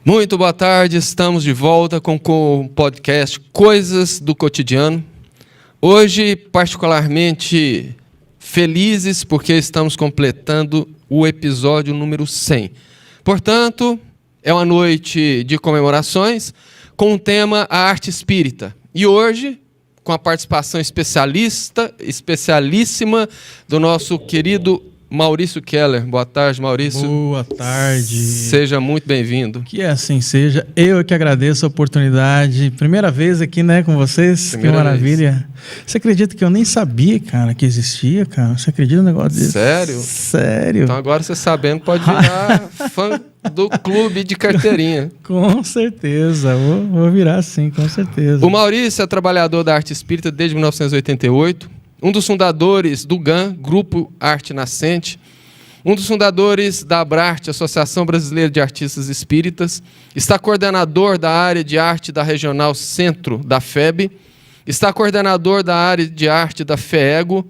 Muito boa tarde, estamos de volta com o podcast Coisas do Cotidiano. Hoje, particularmente felizes, porque estamos completando o episódio número 100. Portanto, é uma noite de comemorações com o tema A Arte Espírita. E hoje, com a participação especialíssima do nosso querido Maurício Keller. Boa tarde, Maurício. Boa tarde. Seja muito bem-vindo. Que assim seja. Eu que agradeço a oportunidade. Primeira vez aqui, né, com vocês. Que maravilha. Vez. Você acredita que eu nem sabia, cara, que existia, cara? Você acredita no negócio desse? Sério? Sério. Então agora você sabendo pode virar fã do clube de carteirinha. Com certeza. Vou virar sim, com certeza. O Maurício é trabalhador da arte espírita desde 1988. Um dos fundadores do GAN, Grupo Arte Nascente, um dos fundadores da Abrarte, Associação Brasileira de Artistas Espíritas, está coordenador da área de arte da Regional Centro da FEB, está coordenador da área de arte da FEEGO,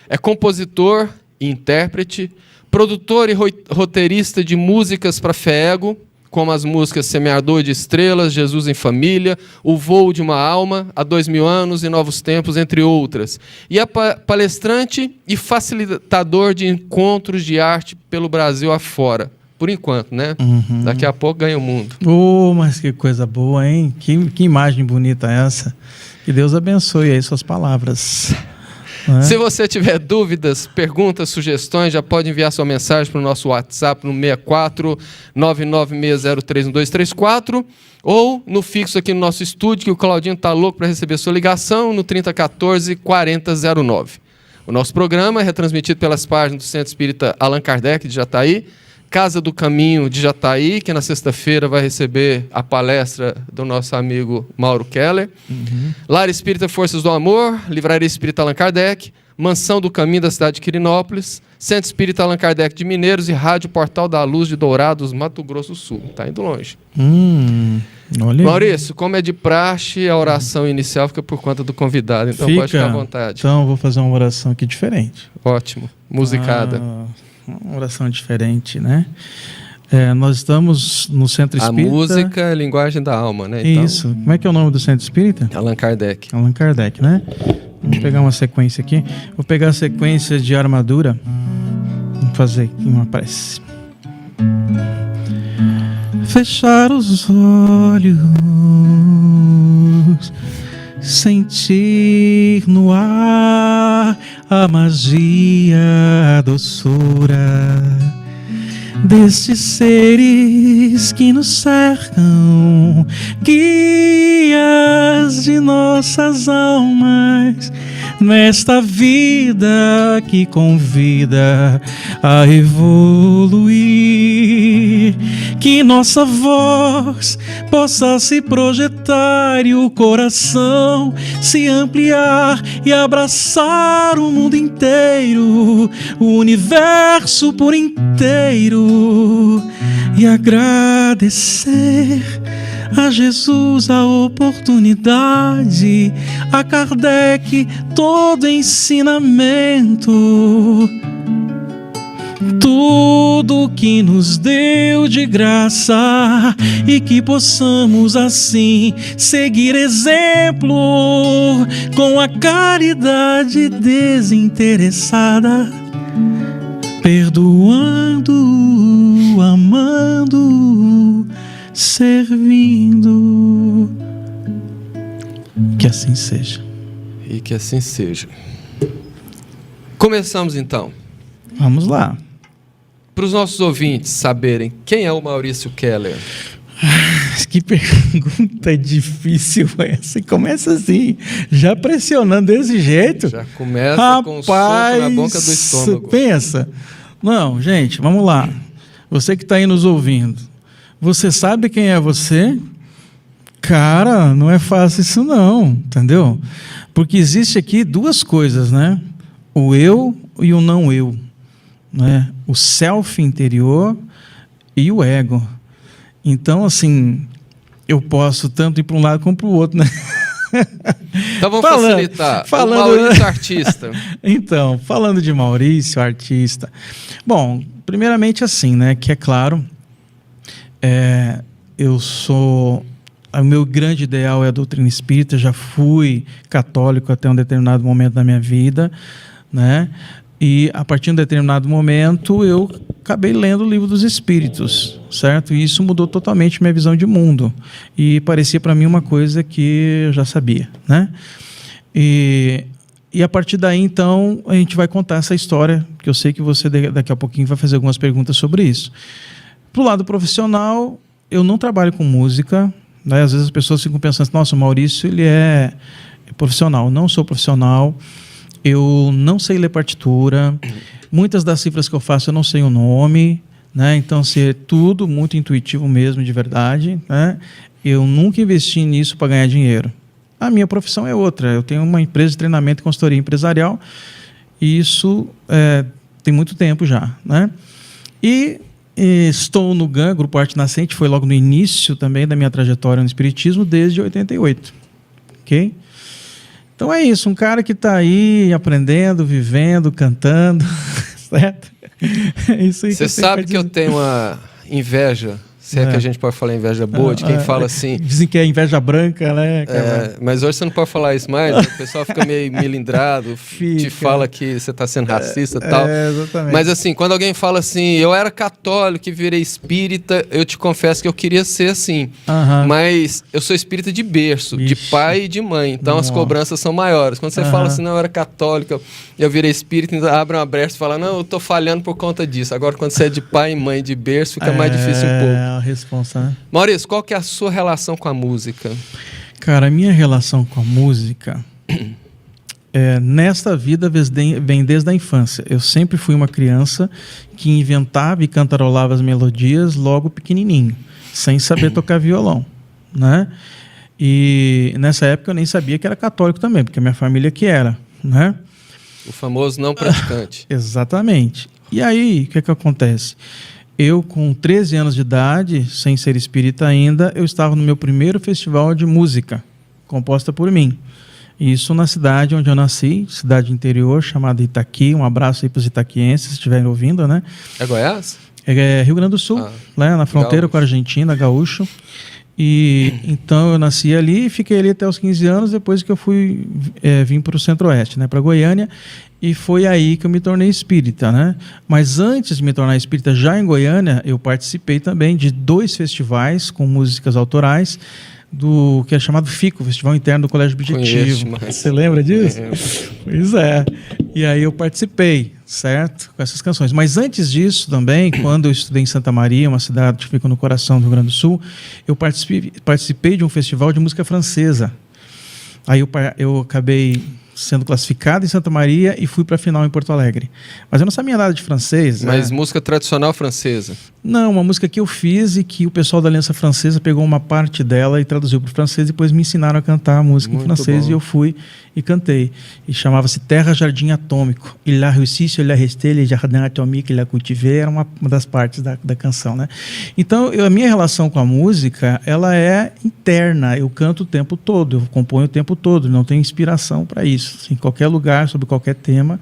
é compositor e intérprete, produtor e roteirista de músicas para FEEGO, como as músicas Semeador de Estrelas, Jesus em Família, O Voo de uma Alma, Há 2000 Anos e Novos Tempos, entre outras. E é palestrante e facilitador de encontros de arte pelo Brasil afora. Por enquanto, né? Uhum. Daqui a pouco ganha o mundo. Oh, mas que coisa boa, hein? Que imagem bonita essa. Que Deus abençoe aí suas palavras. Se você tiver dúvidas, perguntas, sugestões, já pode enviar sua mensagem para o nosso WhatsApp no 64 996031234 ou no fixo aqui no nosso estúdio, que o Claudinho está louco para receber sua ligação, no 3014 4009. O nosso programa é retransmitido pelas páginas do Centro Espírita Allan Kardec de Jataí, Casa do Caminho de Jataí, que na sexta-feira vai receber a palestra do nosso amigo Mauro Keller. Lar Espírita Forças do Amor, Livraria Espírita Allan Kardec, Mansão do Caminho da cidade de Quirinópolis, Centro Espírita Allan Kardec de Mineiros e Rádio Portal da Luz de Dourados, Mato Grosso do Sul. Está indo longe. Olha. Maurício, como é de praxe, a oração inicial fica por conta do convidado, então pode ficar à vontade. Então eu vou fazer uma oração aqui diferente. Ótimo. Musicada. Uma oração diferente, né? Nós estamos no Centro Espírita. A música é a linguagem da alma, né? Então, isso. Como é que é o nome do Centro Espírita? Allan Kardec. Allan Kardec, né? Vamos pegar uma sequência aqui. Vou pegar a sequência de armadura. Vamos fazer aqui uma prece. Fechar os olhos, sentir no ar a magia, a doçura destes seres que nos cercam, guias de nossas almas, nesta vida que convida a evoluir. Que nossa voz possa se projetar e o coração se ampliar e abraçar o mundo inteiro, o universo por inteiro, e agradecer a Jesus a oportunidade, a Kardec todo ensinamento, tudo que nos deu de graça, e que possamos assim seguir exemplo com a caridade desinteressada, perdoando, amando, servindo. Que assim seja. E que assim seja. Começamos então. Vamos lá. Para os nossos ouvintes saberem quem é o Maurício Keller. Que pergunta difícil essa. Começa assim, já pressionando desse jeito. Já começa. Rapaz, com um soco na boca do estômago. Pensa. Não, gente, vamos lá. Você que está aí nos ouvindo, você sabe quem é você? Cara, não é fácil isso não, entendeu? Porque existe aqui duas coisas, né? O eu e o não eu, né? O self interior e o ego. Então, assim, eu posso tanto ir para um lado como para o outro, né? Então vamos facilitar. O Maurício artista. Então, falando de Maurício artista. Bom, primeiramente assim, né? Que é claro, O meu grande ideal é a doutrina espírita. Já fui católico até um determinado momento da minha vida, né? E a partir de um determinado momento eu acabei lendo o Livro dos Espíritos, certo? E isso mudou totalmente minha visão de mundo. E parecia para mim uma coisa que eu já sabia, né? E a partir daí, então, a gente vai contar essa história, que eu sei que você daqui a pouquinho vai fazer algumas perguntas sobre isso. Pro lado profissional, eu não trabalho com música, né? Às vezes as pessoas ficam pensando, nossa, o Maurício, ele é profissional. Não sou profissional. Eu não sei ler partitura, muitas das cifras que eu faço eu não sei o nome, né? Então, é tudo muito intuitivo mesmo, de verdade, né? Eu nunca investi nisso para ganhar dinheiro. A minha profissão é outra, eu tenho uma empresa de treinamento e consultoria empresarial, e isso tem muito tempo já, né? E estou no GAN, Grupo Arte Nascente, foi logo no início também da minha trajetória no Espiritismo, desde 88, ok? Então é isso, um cara que está aí aprendendo, vivendo, cantando, certo? É isso aí. Você sabe que eu tenho uma inveja, se é que a gente pode falar inveja boa, de quem fala assim... Dizem que é inveja branca, né? Mas hoje você não pode falar isso mais, né? O pessoal fica meio melindrado, te fala que você está sendo racista e tal. Exatamente. Mas assim, quando alguém fala assim, eu era católico e virei espírita, eu te confesso que eu queria ser assim. Mas eu sou espírita de berço, de pai e de mãe, então as cobranças são maiores. Quando você fala assim, não, eu era católico, eu virei espírita, então abre uma brecha e fala, não, eu tô falhando por conta disso. Agora, quando você é de pai e mãe de berço, fica mais difícil um pouco. A responsa, né? Maurício, qual que é a sua relação com a música? Cara, a minha relação com a música nesta vida vem desde a infância. Eu sempre fui uma criança que inventava e cantarolava as melodias logo pequenininho, sem saber tocar violão, né? E nessa época eu nem sabia que era católico também, porque a minha família que era, né? O famoso não praticante. Exatamente. E aí, o que acontece? Eu, com 13 anos de idade, sem ser espírita ainda, eu estava no meu primeiro festival de música, composta por mim. Isso na cidade onde eu nasci, cidade interior, chamada Itaqui. Um abraço aí para os itaquienses, se estiverem ouvindo, né? É Goiás? É Rio Grande do Sul, né? Na fronteira gaúcho. com a Argentina, gaúcho. E então eu nasci ali e fiquei ali até os 15 anos, depois que eu vim para o Centro-Oeste, né? Para Goiânia. E foi aí que eu me tornei espírita, né? Mas antes de me tornar espírita, já em Goiânia, eu participei também de 2 festivais com músicas autorais, do que é chamado FICO, Festival Interno do Colégio Objetivo. Você lembra disso? Pois é. E aí eu participei, certo? Com essas canções. Mas antes disso também, quando eu estudei em Santa Maria, uma cidade que fica no coração do Rio Grande do Sul, eu participei de um festival de música francesa. Aí eu acabei sendo classificado em Santa Maria e fui para a final em Porto Alegre. Mas eu não sabia nada de francês. Mas música tradicional francesa? Não, uma música que eu fiz e que o pessoal da Aliança Francesa pegou uma parte dela e traduziu para o francês e depois me ensinaram a cantar a música em francês. Bom. E eu fui e cantei. E chamava-se Terra Jardim Atômico. Il a réussi sur la restée, le jardin atomique, il a cultivé. Era uma das partes da canção, né? Então, a minha relação com a música, ela é interna. Eu canto o tempo todo, eu componho o tempo todo. Não tenho inspiração para isso. Em qualquer lugar, sobre qualquer tema,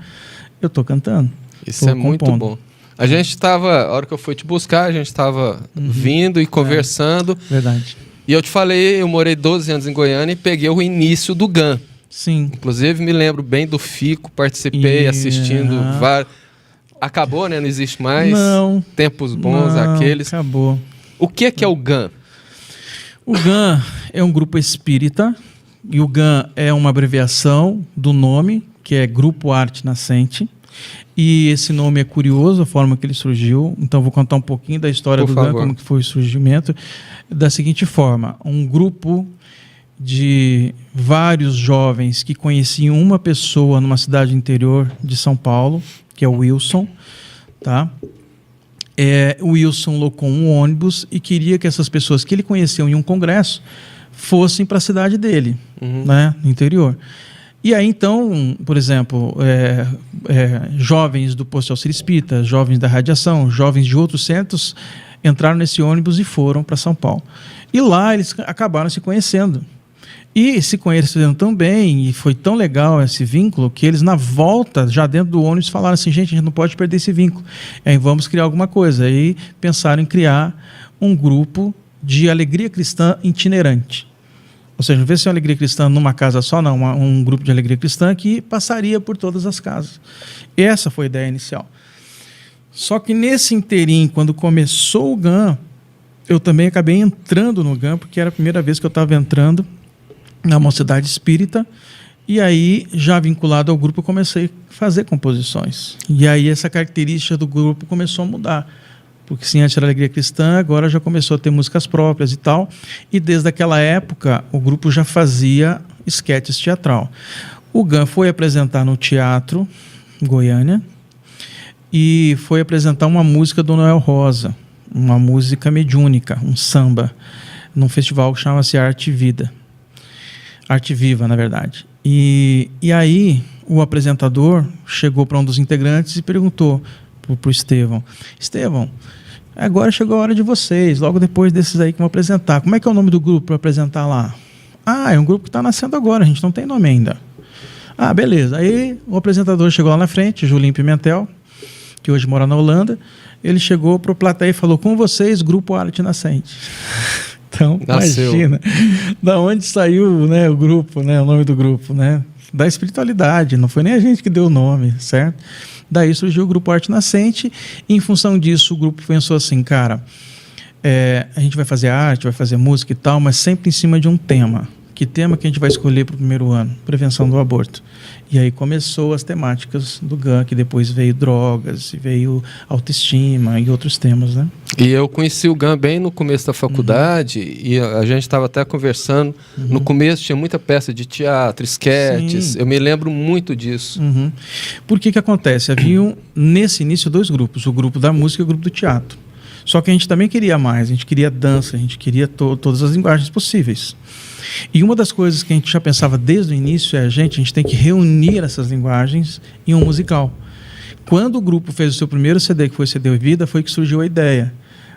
eu estou cantando. Isso é muito bom. A gente estava, a hora que eu fui te buscar, a gente estava vindo e conversando. Verdade. E eu te falei, eu morei 12 anos em Goiânia e peguei o início do GAN. Sim. Inclusive, me lembro bem do FICO, participei assistindo vários. Acabou, né? Não existe mais. Não. Tempos bons, aqueles. Acabou. O que é o GAN? O GAN é um grupo espírita. E o GAN é uma abreviação do nome, que é Grupo Arte Nascente. E esse nome é curioso, a forma que ele surgiu. Então, vou contar um pouquinho da história do GAN, como que foi o surgimento. Da seguinte forma, um grupo de vários jovens que conheciam uma pessoa numa cidade interior de São Paulo, que é o Wilson, tá? O Wilson locou um ônibus e queria que essas pessoas que ele conheceu em um congresso fossem para a cidade dele, né, no interior. E aí, então, por exemplo, jovens do Posto de Auxílio Espírita, jovens da Radiação, jovens de outros centros, entraram nesse ônibus e foram para São Paulo. E lá eles acabaram se conhecendo. E se conheceram tão bem, e foi tão legal esse vínculo, que eles, na volta, já dentro do ônibus, falaram assim, gente, a gente não pode perder esse vínculo. Aí vamos criar alguma coisa. Aí pensaram em criar um grupo de alegria cristã itinerante. Ou seja, não vai ser uma alegria cristã numa casa só, não, um grupo de alegria cristã que passaria por todas as casas. Essa foi a ideia inicial. Só que nesse inteirinho, quando começou o GAM, eu também acabei entrando no GAM, porque era a primeira vez que eu estava entrando na Mocidade Espírita, e aí, já vinculado ao grupo, eu comecei a fazer composições. E aí essa característica do grupo começou a mudar. Porque sim, antes era Alegria Cristã, agora já começou a ter músicas próprias e tal. E desde aquela época, o grupo já fazia esquetes teatral. O GAM foi apresentar no Teatro Goiânia e foi apresentar uma música do Noel Rosa, uma música mediúnica, um samba, num festival que chama-se Arte Vida. Arte Viva, na verdade. E aí o apresentador chegou para um dos integrantes e perguntou para o Estevão: Estevão, agora chegou a hora de vocês, logo depois desses aí que vão apresentar. Como é que é o nome do grupo para apresentar lá? Ah, é um grupo que está nascendo agora, a gente não tem nome ainda. Ah, beleza. Aí o apresentador chegou lá na frente, Julinho Pimentel, que hoje mora na Holanda. Ele chegou para o plateia e falou: com vocês, Grupo Arte Nascente. Então, nasceu. Imagina, da onde saiu, né, o grupo, né, o nome do grupo, né? Da espiritualidade, não foi nem a gente que deu o nome, certo? Daí surgiu o Grupo Arte Nascente, e em função disso o grupo pensou assim, cara, a gente vai fazer arte, vai fazer música e tal, mas sempre em cima de um tema. Que tema que a gente vai escolher para o primeiro ano? Prevenção do aborto. E aí começou as temáticas do GAM, que depois veio drogas, veio autoestima e outros temas, né? E eu conheci o GAM bem no começo da faculdade, e a gente estava até conversando. No começo tinha muita peça de teatro, esquetes. Sim. Eu me lembro muito disso. Por que acontece? Haviam, nesse início, 2 grupos. O grupo da música e o grupo do teatro. Só que a gente também queria mais. A gente queria dança, a gente queria todas as linguagens possíveis. E uma das coisas que a gente já pensava desde o início é a gente tem que reunir essas linguagens em um musical. Quando o grupo fez o seu primeiro CD, que foi o CD Vida, foi que surgiu a ideia.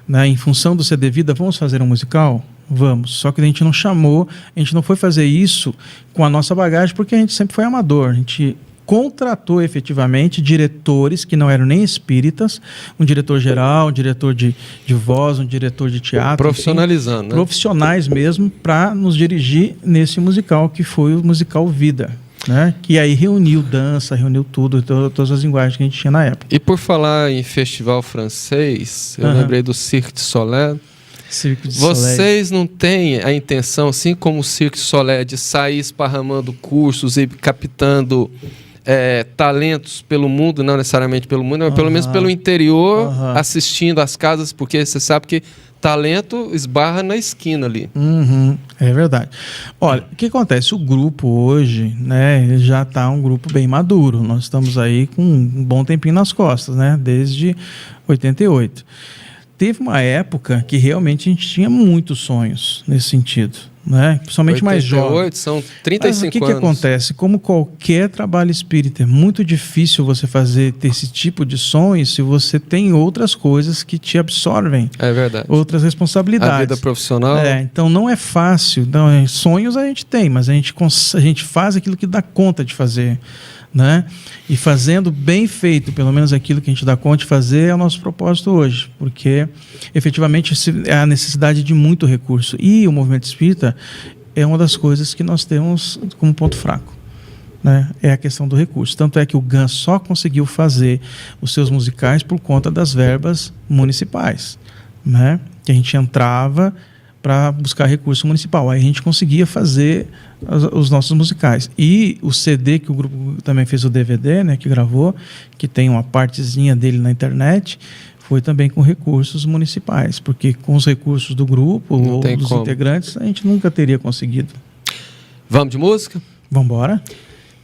Né? Em função do CD Vida, vamos fazer um musical? Vamos. Só que a gente não chamou, a gente não foi fazer isso com a nossa bagagem, porque a gente sempre foi amador. A gente contratou efetivamente diretores que não eram nem espíritas, um diretor geral, um diretor de voz, um diretor de teatro. Profissionalizando, enfim, né? Profissionais mesmo, para nos dirigir nesse musical, que foi o musical Vida. Né? Que aí reuniu dança, reuniu tudo, todas as linguagens que a gente tinha na época. E por falar em festival francês, eu lembrei do Cirque du Soleil. Cirque du Soleil. Vocês não têm a intenção, assim como o Cirque du Soleil, de sair esparramando cursos e captando talentos pelo mundo, não necessariamente pelo mundo, mas pelo menos pelo interior, assistindo às casas, porque você sabe que talento esbarra na esquina ali. É verdade. Olha, o que acontece? O grupo hoje, né, já está um grupo bem maduro. Nós estamos aí com um bom tempinho nas costas, né, desde 88. Teve uma época que realmente a gente tinha muitos sonhos nesse sentido, né? Principalmente 88, mais jovens. São 35 anos. Mas o que acontece? Como qualquer trabalho espírita, é muito difícil você ter esse tipo de sonho se você tem outras coisas que te absorvem. É verdade. Outras responsabilidades. A vida profissional. Então não é fácil. Então, sonhos a gente tem, mas a gente faz aquilo que dá conta de fazer. Né? E fazendo bem feito, pelo menos aquilo que a gente dá conta de fazer, é o nosso propósito hoje, porque efetivamente é a necessidade de muito recurso, e o movimento espírita é uma das coisas que nós temos como ponto fraco, né? É a questão do recurso, tanto é que o GAN só conseguiu fazer os seus musicais por conta das verbas municipais, né? Que a gente entrava para buscar recurso municipal. Aí a gente conseguia fazer os nossos musicais. E o CD, que o grupo também fez o DVD, né, que gravou, que tem uma partezinha dele na internet, foi também com recursos municipais, porque com os recursos do grupo ou dos integrantes, a gente nunca teria conseguido. Vamos de música? Vamos embora.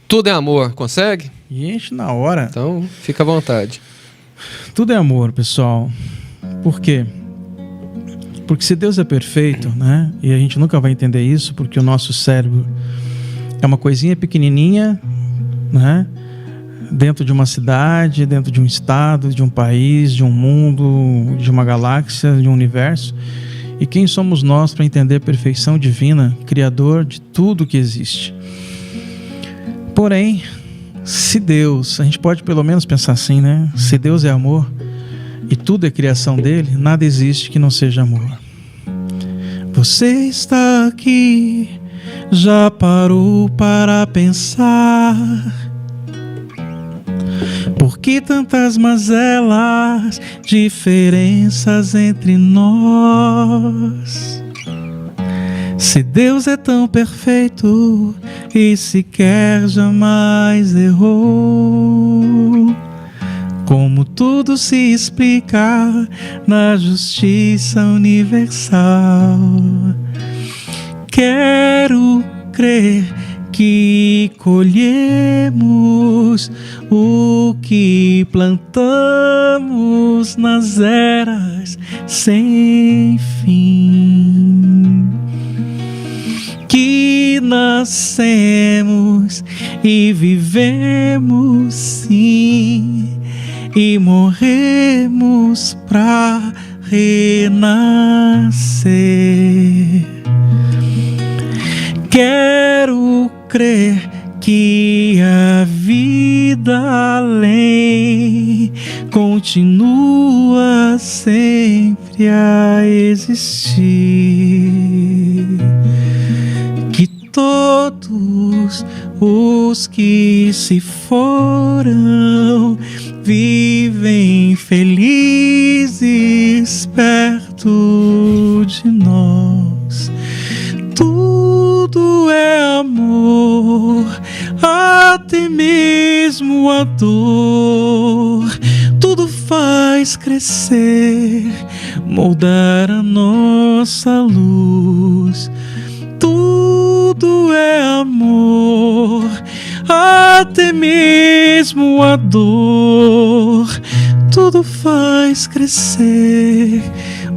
Tudo é amor, consegue? Ixi, na hora. Então, fica à vontade. Tudo é amor, pessoal. Por quê? Porque se Deus é perfeito, né, e a gente nunca vai entender isso, porque o nosso cérebro é uma coisinha pequenininha, né, dentro de uma cidade, dentro de um estado, de um país, de um mundo, de uma galáxia, de um universo. E quem somos nós para entender a perfeição divina, criador de tudo que existe? Porém, se Deus, a gente pode pelo menos pensar assim, né? Se Deus é amor e tudo é criação dele, nada existe que não seja amor. Você está aqui, já parou para pensar? Por que tantas mazelas, diferenças entre nós? Se Deus é tão perfeito e sequer jamais errou, como tudo se explica na justiça universal? Quero crer que colhemos o que plantamos nas eras sem fim. Que nascemos e vivemos sim, e morremos pra renascer. Quero crer que a vida além continua sempre a existir. Que todos os que se foram vivem felizes perto de nós. Tudo é amor, até mesmo a dor. Tudo faz crescer, moldar a nossa luz. Tudo é amor, até mesmo a dor. Tudo faz crescer,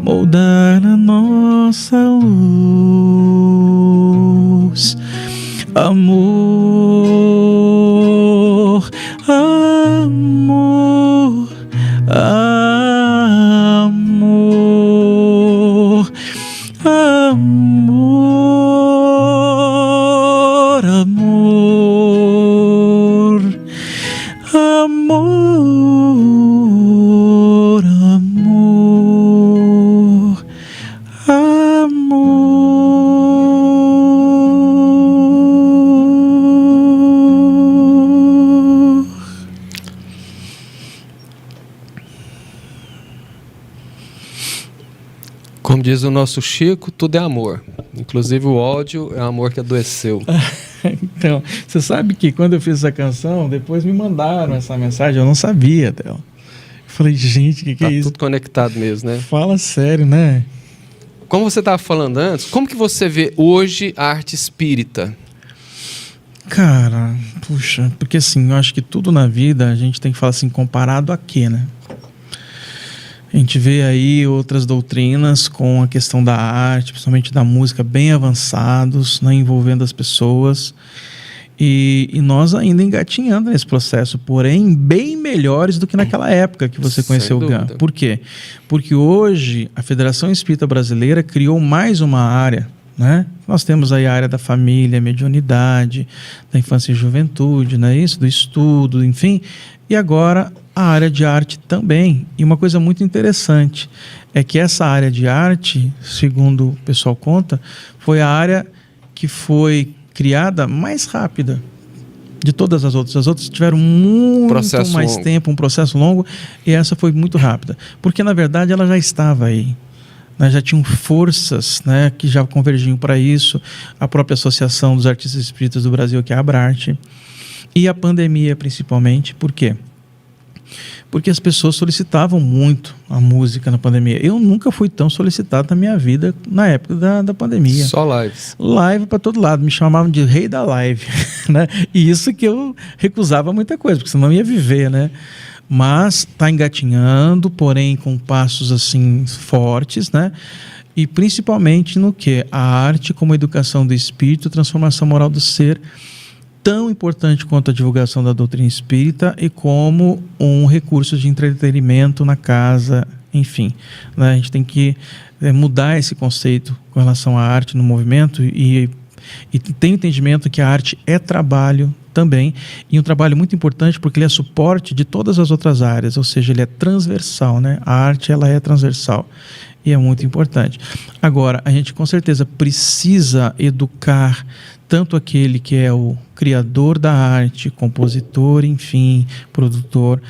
moldar a nossa luz. Amor, amor, amor, amor, amor, amor, amor, amor. Como diz o nosso Chico, tudo é amor. Inclusive o ódio é amor que adoeceu. Então, você sabe que quando eu fiz essa canção, depois me mandaram essa mensagem, eu não sabia dela. Eu falei, gente, que é isso? Tudo conectado mesmo, né? Fala sério, né? Como você estava falando antes, como que você vê hoje a arte espírita? Cara, puxa, porque assim, eu acho que tudo na vida a gente tem que falar assim, comparado a quê, né? A gente vê aí outras doutrinas com a questão da arte, principalmente da música, bem avançados, né, envolvendo as pessoas. E nós ainda engatinhando nesse processo, porém bem melhores do que naquela época que você conheceu o GAN. Por quê? Porque hoje a Federação Espírita Brasileira criou mais uma área, né? Nós temos aí a área da família, mediunidade, da infância e juventude, né? Isso, do estudo, enfim. E agora a área de arte também. E uma coisa muito interessante é que essa área de arte, segundo o pessoal conta, foi a área que foi criada mais rápida de todas as outras. As outras tiveram muito mais tempo, um processo longo, e essa foi muito rápida. Porque, na verdade, ela já estava aí. Né? Já tinham forças, né, que já convergiam para isso. A própria Associação dos Artistas Espíritas do Brasil, que é a Abrarte. E a pandemia, principalmente. Por quê? Porque as pessoas solicitavam muito a música na pandemia. Eu nunca fui tão solicitado na minha vida na época da pandemia. Só lives. Live para todo lado. Me chamavam de rei da live. Né? E isso que eu recusava muita coisa, porque senão eu ia viver, né? Mas está engatinhando, porém com passos assim fortes, né? E principalmente no que? A arte como educação do espírito, transformação moral do ser, tão importante quanto a divulgação da doutrina espírita e como um recurso de entretenimento na casa, enfim. Né? A gente tem que mudar esse conceito com relação à arte no movimento e ter o entendimento que a arte é trabalho também, e um trabalho muito importante porque ele é suporte de todas as outras áreas, ou seja, ele é transversal, né? A arte, ela é transversal e é muito importante. Agora, a gente com certeza precisa educar tanto aquele que é o criador da arte, compositor, enfim, produtor,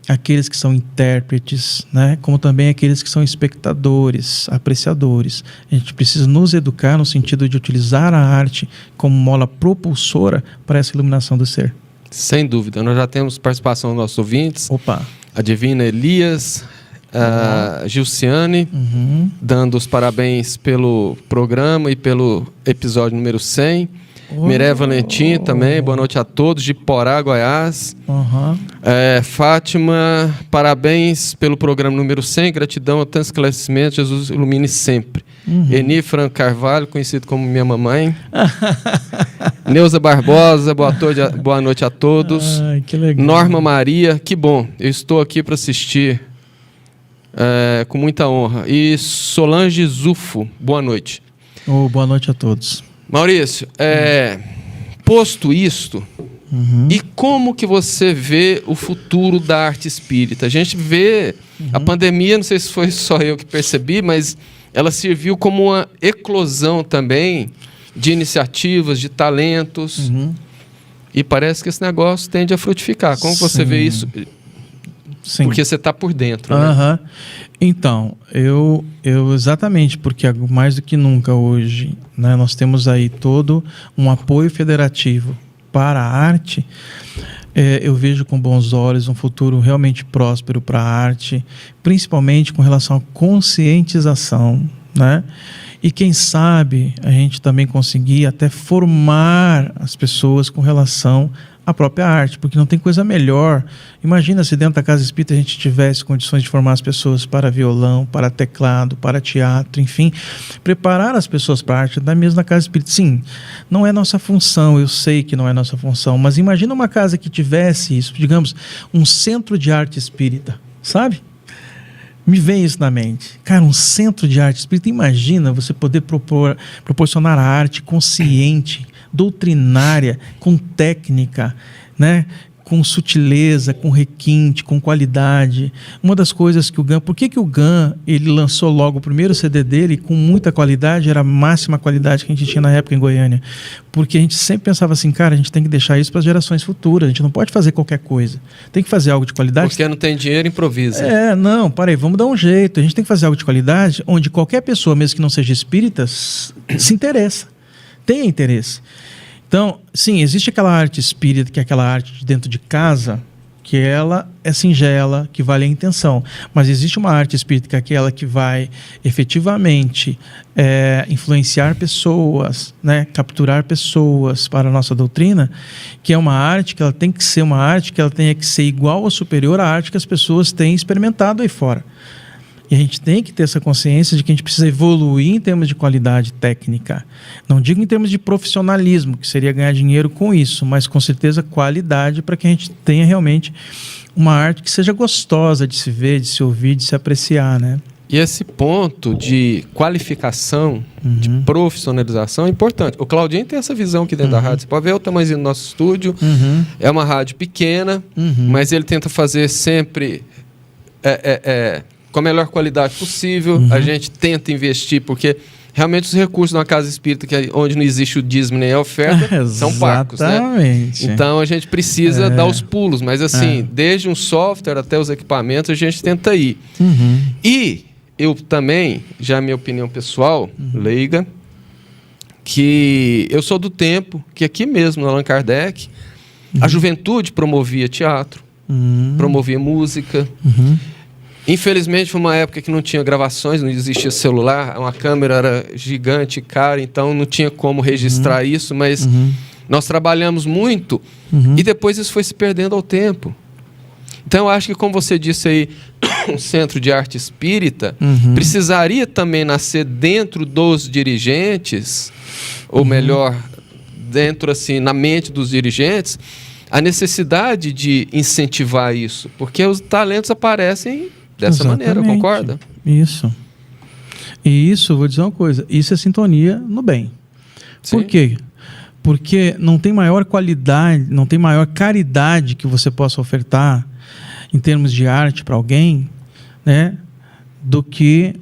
aqueles que são intérpretes, né? Como também aqueles que são espectadores, apreciadores. A gente precisa nos educar no sentido de utilizar a arte como mola propulsora para essa iluminação do ser. Sem dúvida. Nós já temos participação dos nossos ouvintes. Opa! A Divina Elias, a Gilciane, dando os parabéns pelo programa e pelo episódio número 100. Miré Valentim também, boa noite a todos, de Porá, Goiás. Fátima, parabéns pelo programa número 100, gratidão a tanto esclarecimento, Jesus ilumine sempre. Eni Franco Carvalho, conhecido como minha mamãe. Neuza Barbosa, boa noite a todos. Ai, que legal. Norma Maria, que bom, eu estou aqui para assistir com muita honra. E Solange Zufo, boa noite. Boa noite a todos. Maurício, posto isto, e como que você vê o futuro da arte espírita? A gente vê a pandemia, não sei se foi só eu que percebi, mas ela serviu como uma eclosão também de iniciativas, de talentos, e parece que esse negócio tende a frutificar. Como você vê isso? Sim. Porque você está por dentro, né? Então, eu exatamente, porque mais do que nunca hoje, né, nós temos aí todo um apoio federativo para a arte. Eu vejo com bons olhos um futuro realmente próspero para a arte, principalmente com relação à conscientização, né? E quem sabe a gente também conseguir até formar as pessoas com relação à própria arte, porque não tem coisa melhor. Imagina se dentro da Casa Espírita a gente tivesse condições de formar as pessoas para violão, para teclado, para teatro, enfim, preparar as pessoas para a arte da mesma Casa Espírita. Sim, não é nossa função, eu sei que não é nossa função, mas imagina uma casa que tivesse isso, digamos, um centro de arte espírita, sabe? Me vem isso na mente. Cara, um centro de arte espírita, imagina você poder proporcionar a arte consciente, doutrinária, com técnica, né? Com sutileza, com requinte, com qualidade. Uma das coisas que o GAN... Por que o GAN ele lançou logo o primeiro CD dele com muita qualidade? Era a máxima qualidade que a gente tinha na época em Goiânia. Porque a gente sempre pensava assim, cara, a gente tem que deixar isso para as gerações futuras. A gente não pode fazer qualquer coisa. Tem que fazer algo de qualidade. Porque não tem dinheiro, improvisa. Não, peraí, vamos dar um jeito. A gente tem que fazer algo de qualidade onde qualquer pessoa, mesmo que não seja espírita, se interessa. Tenha interesse. Então, sim, existe aquela arte espírita, que é aquela arte de dentro de casa, que ela é singela, que vale a intenção. Mas existe uma arte espírita, que é aquela que vai efetivamente influenciar pessoas, né, capturar pessoas para a nossa doutrina, que é uma arte que ela tem que ser uma arte que ela tenha que ser igual ou superior à arte que as pessoas têm experimentado aí fora. E a gente tem que ter essa consciência de que a gente precisa evoluir em termos de qualidade técnica. Não digo em termos de profissionalismo, que seria ganhar dinheiro com isso, mas com certeza qualidade para que a gente tenha realmente uma arte que seja gostosa de se ver, de se ouvir, de se apreciar, né? E esse ponto de qualificação, de profissionalização é importante. O Claudinho tem essa visão aqui dentro da rádio. Você pode ver o tamanho do nosso estúdio. É uma rádio pequena, mas ele tenta fazer sempre... com a melhor qualidade possível, a gente tenta investir, porque realmente os recursos de uma casa espírita, onde não existe o dízimo nem a oferta, são parcos, né? Então a gente precisa dar os pulos, mas assim, desde um software até os equipamentos, a gente tenta ir. E eu também, já a minha opinião pessoal, leiga, que eu sou do tempo que aqui mesmo, no Allan Kardec, a juventude promovia teatro, promovia música. Infelizmente, foi uma época que não tinha gravações, não existia celular, uma câmera era gigante, cara, então não tinha como registrar isso, mas nós trabalhamos muito e depois isso foi se perdendo ao tempo. Então, eu acho que, como você disse aí, um centro de arte espírita precisaria também nascer dentro dos dirigentes, ou melhor, dentro, assim, na mente dos dirigentes, a necessidade de incentivar isso, porque os talentos aparecem dessa maneira, concorda? Isso. E isso, vou dizer uma coisa, isso é sintonia no bem. Sim. Por quê? Porque não tem maior qualidade, não tem maior caridade que você possa ofertar em termos de arte para alguém, né, do que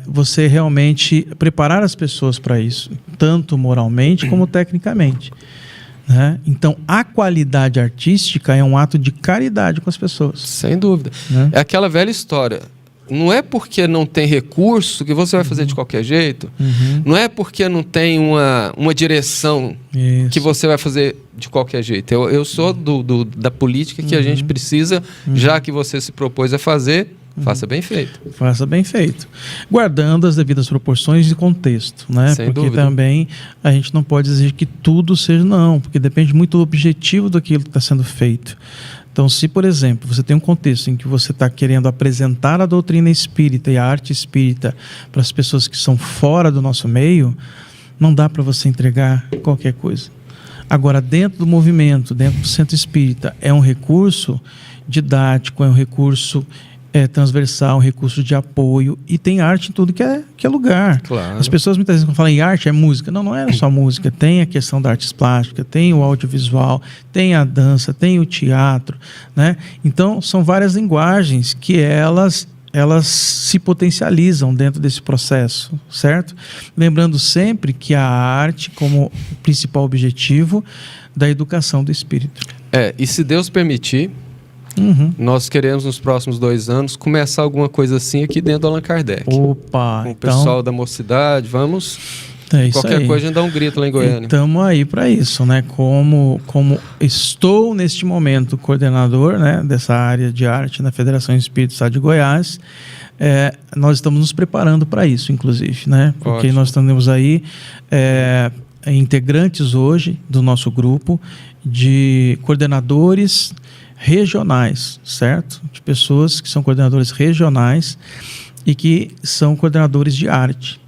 você realmente preparar as pessoas para isso, tanto moralmente como tecnicamente, né? Então, a qualidade artística é um ato de caridade com as pessoas. Sem dúvida. Né? É aquela velha história. Não é porque não tem recurso que você vai fazer de qualquer jeito. Não é porque não tem uma direção que você vai fazer de qualquer jeito. Eu sou da política que a gente precisa, já que você se propôs a fazer, faça bem feito. Faça bem feito. Guardando as devidas proporções e contexto, né? Sem porque dúvida. também a gente não pode exigir que tudo seja não, porque depende muito do objetivo daquilo que está sendo feito. Então, se, por exemplo, você tem um contexto em que você está querendo apresentar a doutrina espírita e a arte espírita para as pessoas que são fora do nosso meio, não dá para você entregar qualquer coisa. Agora, dentro do movimento, dentro do centro espírita, é um recurso didático, é um recurso transversal, um recurso de apoio, e tem arte em tudo que é lugar. Claro. As pessoas muitas vezes quando falam em arte, é música. Não é só música, tem a questão da artes plásticas, tem o audiovisual, tem a dança, tem o teatro, né? Então, são várias linguagens que elas se potencializam dentro desse processo, certo? Lembrando sempre que a arte como principal objetivo da educação do espírito. E se Deus permitir, nós queremos nos próximos 2 anos começar alguma coisa assim aqui dentro do Allan Kardec. Opa! Com o pessoal da mocidade, vamos... Qualquer coisa a gente dá um grito lá em Goiânia. Estamos aí para isso, né? Como estou neste momento coordenador, né, dessa área de arte na Federação Espírita do Estado de Goiás, nós estamos nos preparando para isso, inclusive, né? Porque Ótimo. nós temos aí integrantes hoje do nosso grupo de coordenadores regionais, certo? De pessoas que são coordenadores regionais e que são coordenadores de arte.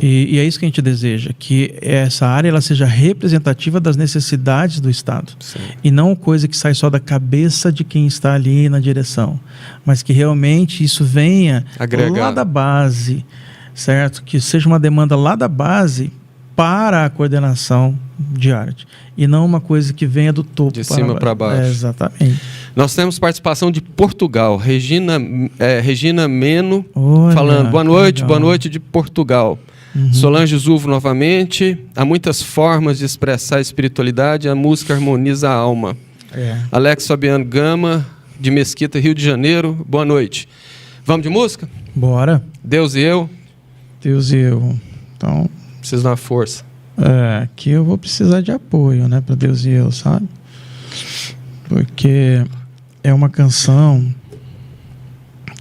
E é isso que a gente deseja, que essa área ela seja representativa das necessidades do Estado. Sim. E não coisa que sai só da cabeça de quem está ali na direção, mas que realmente isso venha agregar lá da base, certo? Que seja uma demanda lá da base para a coordenação de arte, e não uma coisa que venha do topo de cima para baixo. Exatamente. Nós temos participação de Portugal, Regina Meno, Olha, falando boa legal. noite de Portugal. Solange Zulvo novamente. Há muitas formas de expressar a espiritualidade, a música harmoniza a alma. Alex Fabiano Gama, de Mesquita, Rio de Janeiro, boa noite. Vamos de música? Bora. Deus e eu. Deus e eu. Então, preciso dar força. Aqui eu vou precisar de apoio, né, para Deus e eu, sabe? Porque é uma canção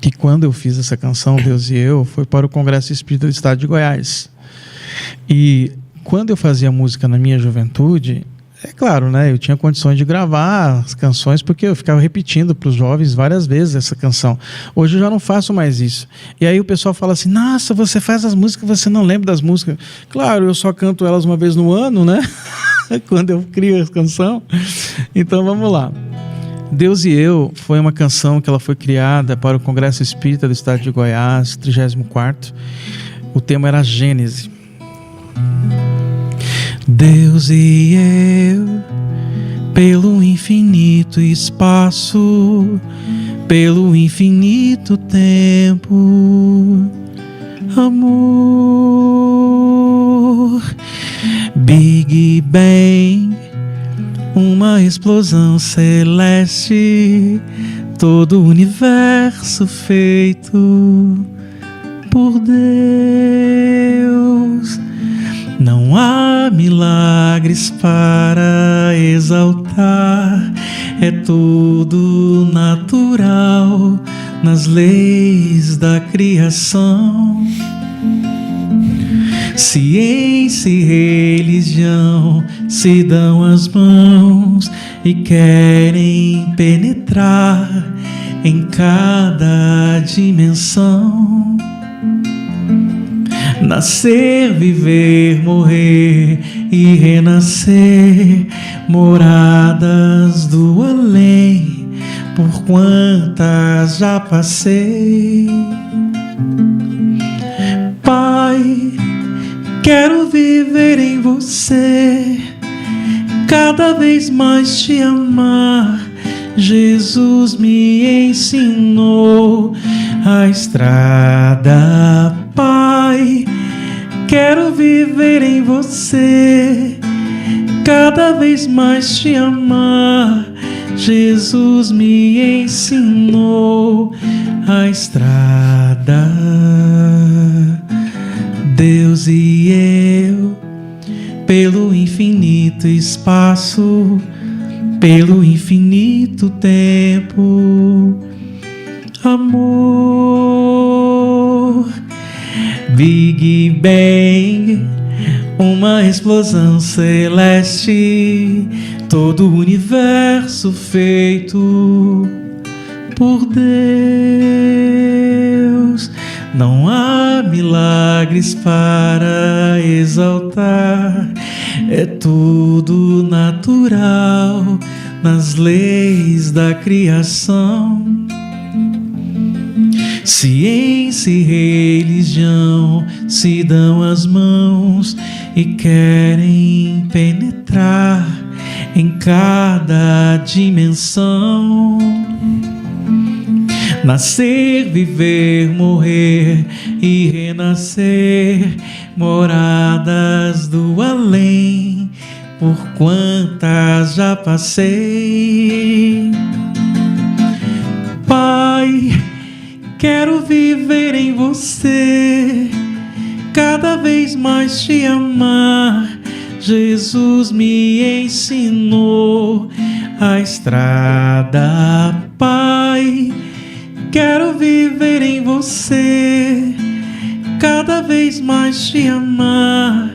que, quando eu fiz essa canção, Deus e eu, foi para o Congresso Espírita do Estado de Goiás. E quando eu fazia música na minha juventude, é claro, né, eu tinha condições de gravar as canções, porque eu ficava repetindo para os jovens várias vezes essa canção. Hoje eu já não faço mais isso. E aí o pessoal fala assim, nossa, você faz as músicas, você não lembra das músicas. Claro, eu só canto elas uma vez no ano, né? Quando eu crio a canção. Então vamos lá. Deus e Eu foi uma canção que ela foi criada para o Congresso Espírita do Estado de Goiás, 34º. O tema era Gênese. Deus e eu, pelo infinito espaço, pelo infinito tempo, amor, Big Bang, uma explosão celeste, todo o universo feito por Deus. Não há milagres para exaltar, é tudo natural nas leis da criação. Ciência e religião se dão as mãos e querem penetrar em cada dimensão. Nascer, viver, morrer e renascer, moradas do além, por quantas já passei. Pai, Quero viver em você, cada vez mais te amar. Jesus me ensinou a estrada, Pai. Quero viver em você, cada vez mais te amar. Jesus me ensinou a estrada. Deus e eu, pelo infinito espaço, pelo infinito tempo, amor. Big Bang, uma explosão celeste, todo o universo feito por Deus. Não há milagres para exaltar, é tudo natural nas leis da criação. Ciência e religião se dão as mãos e querem penetrar em cada dimensão. Nascer, viver, morrer e renascer, moradas do além, por quantas já passei. Pai, quero viver em você, cada vez mais te amar. Jesus me ensinou a estrada, Pai. Quero viver em você, cada vez mais te amar.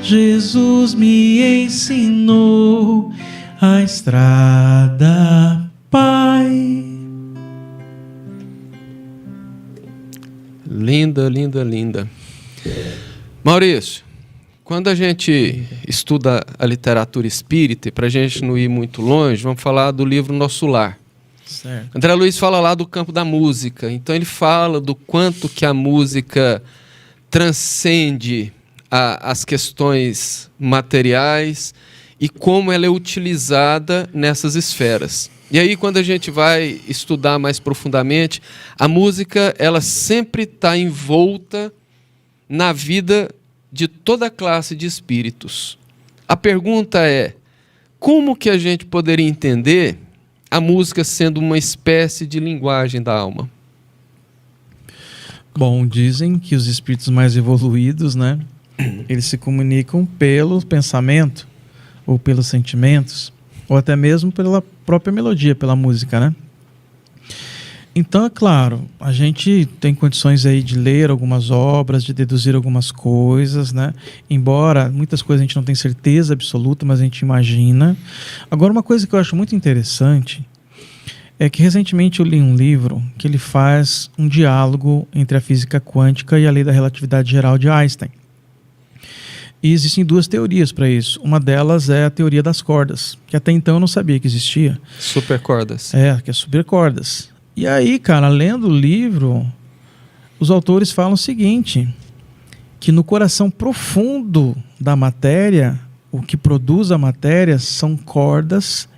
Jesus me ensinou a estrada, Pai. Linda, linda, linda. Maurício, quando a gente estuda a literatura espírita, e para a gente não ir muito longe, vamos falar do livro Nosso Lar. Certo. André Luiz fala lá do campo da música, então ele fala do quanto que a música transcende as questões materiais e como ela é utilizada nessas esferas. E aí, quando a gente vai estudar mais profundamente, a música ela sempre está envolta na vida de toda classe de espíritos. A pergunta é, como que a gente poderia entender a música sendo uma espécie de linguagem da alma? Bom, dizem que os espíritos mais evoluídos, né, eles se comunicam pelo pensamento, ou pelos sentimentos, ou até mesmo pela própria melodia, pela música, né? Então, é claro, a gente tem condições aí de ler algumas obras, de deduzir algumas coisas, né? Embora muitas coisas a gente não tenha certeza absoluta, mas a gente imagina. Agora, uma coisa que eu acho muito interessante é que recentemente eu li um livro que ele faz um diálogo entre a física quântica e a lei da relatividade geral de Einstein. E existem duas teorias para isso. Uma delas é a teoria das cordas, que até então eu não sabia que existia. Supercordas. É, que é supercordas. E aí, cara, lendo o livro, os autores falam o seguinte, que no coração profundo da matéria, o que produz a matéria são cordas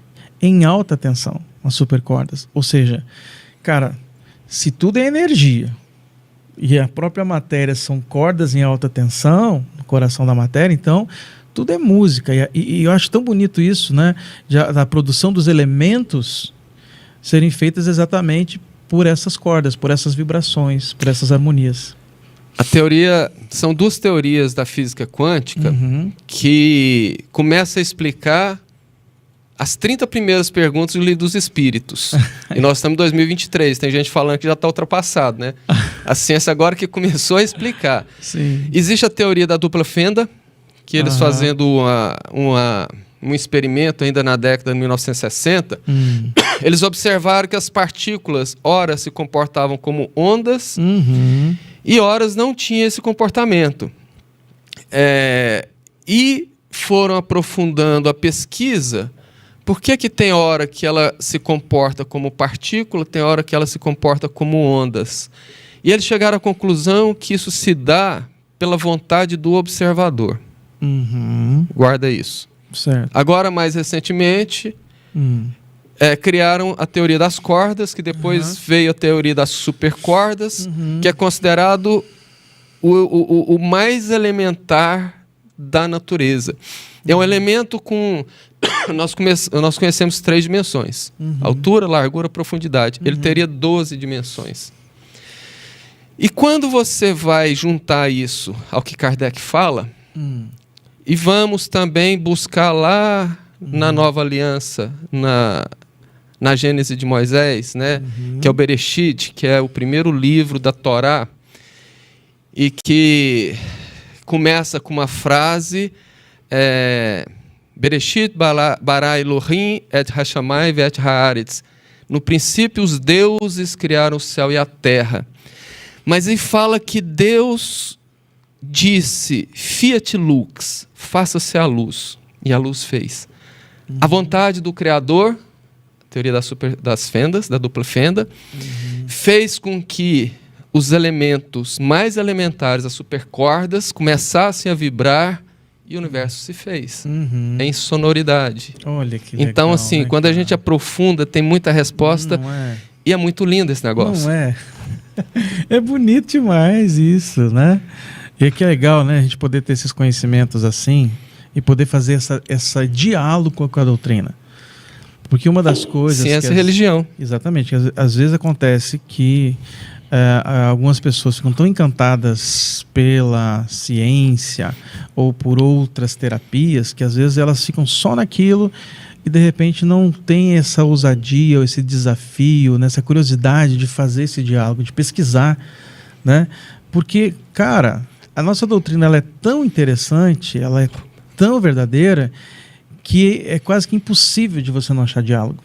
em alta tensão, as supercordas. Ou seja, cara, se tudo é energia e a própria matéria são cordas em alta tensão, no coração da matéria, então tudo é música. E eu acho tão bonito isso, né? Da produção dos elementos serem feitas exatamente por essas cordas, por essas vibrações, por essas harmonias. São duas teorias da física quântica que começam a explicar as 30 primeiras perguntas do Livro dos Espíritos. E nós estamos em 2023, tem gente falando que já está ultrapassado, né? A ciência agora que começou a explicar. Sim. Existe a teoria da dupla fenda, que eles fazendo um experimento ainda na década de 1960, eles observaram que as partículas, ora se comportavam como ondas, e horas não tinham esse comportamento. E foram aprofundando a pesquisa. Por que tem hora que ela se comporta como partícula, tem hora que ela se comporta como ondas? E eles chegaram à conclusão que isso se dá pela vontade do observador. Uhum. Guarda isso. Certo. Agora, mais recentemente, criaram a teoria das cordas, que depois veio a teoria das supercordas, que é considerado o mais elementar da natureza. É um elemento com... Nós conhecemos 3 dimensões. Altura, largura, profundidade. Ele teria 12 dimensões. E quando você vai juntar isso ao que Kardec fala, e vamos também buscar lá na Nova Aliança, na Gênese de Moisés, né? Que é o Bereshit, que é o primeiro livro da Torá, e que começa com uma frase... Bereshit bara Elohim et hashamayim ve'et haaretz. No princípio, os deuses criaram o céu e a terra. Mas ele fala que Deus disse, fiat lux, faça-se a luz. E a luz fez. A vontade do Criador, a teoria das fendas, da dupla fenda, fez com que os elementos mais elementares, as supercordas, começassem a vibrar e o universo se fez em sonoridade. Olha que legal, então, assim, né, quando a gente aprofunda, tem muita resposta. E é muito lindo esse negócio. Não é? É bonito demais isso, né? E é que é legal, né? A gente poder ter esses conhecimentos assim e poder fazer essa diálogo com a doutrina. Porque uma das coisas... Ciência e religião. Exatamente. Às vezes acontece que algumas pessoas ficam tão encantadas pela ciência ou por outras terapias que às vezes elas ficam só naquilo e de repente não tem essa ousadia ou esse desafio, né, essa curiosidade de fazer esse diálogo, de pesquisar, né? Porque, cara, a nossa doutrina ela é tão interessante, ela é tão verdadeira que é quase que impossível de você não achar diálogo.